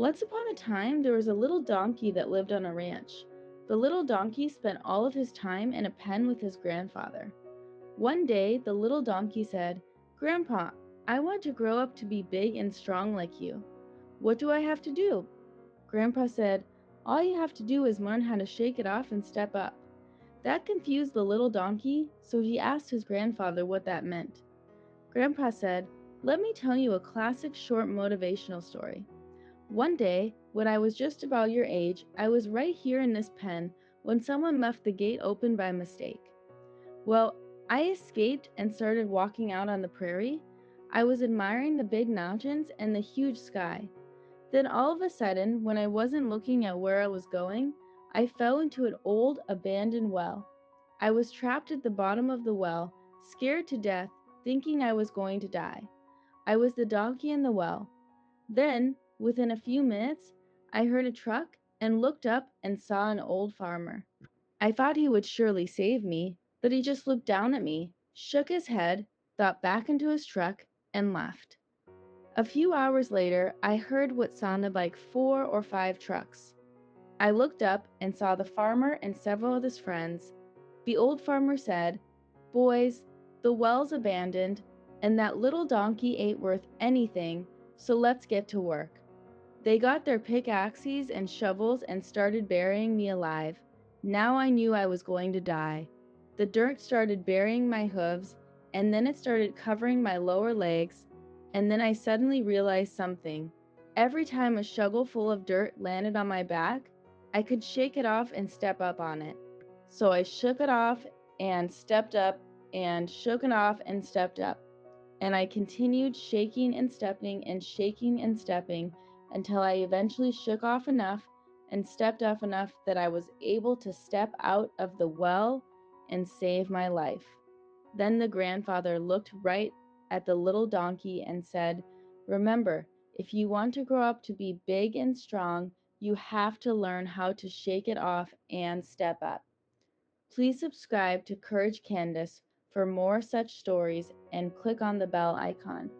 Once upon a time, there was a little donkey that lived on a ranch. The little donkey spent all of his time in a pen with his grandfather. One day, the little donkey said, "Grandpa, I want to grow up to be big and strong like you. What do I have to do?" Grandpa said, "All you have to do is learn how to shake it off and step up." That confused the little donkey, so he asked his grandfather what that meant. Grandpa said, "Let me tell you a classic short motivational story. One day, when I was just about your age, I was right here in this pen when someone left the gate open by mistake. Well, I escaped and started walking out on the prairie. I was admiring the big mountains and the huge sky. Then all of a sudden, when I wasn't looking at where I was going, I fell into an old, abandoned well. I was trapped at the bottom of the well, scared to death, thinking I was going to die. I was the donkey in the well. Then, within a few minutes, I heard a truck and looked up and saw an old farmer. I thought he would surely save me, but he just looked down at me, shook his head, got back into his truck, and left. A few hours later, I heard what sounded like 4 or 5 trucks. I looked up and saw the farmer and several of his friends. The old farmer said, "Boys, the well's abandoned, and that little donkey ain't worth anything, so let's get to work." They got their pickaxes and shovels and started burying me alive. Now I knew I was going to die. The dirt started burying my hooves, and then it started covering my lower legs, and then I suddenly realized something. Every time a shovelful of dirt landed on my back, I could shake it off and step up on it. So I shook it off and stepped up and shook it off and stepped up. And I continued shaking and stepping until I eventually shook off enough and stepped up enough that I was able to step out of the well and save my life. Then the grandfather looked right at the little donkey and said, "Remember, if you want to grow up to be big and strong, you have to learn how to shake it off and step up." Please subscribe to Courage Candace for more such stories and click on the bell icon.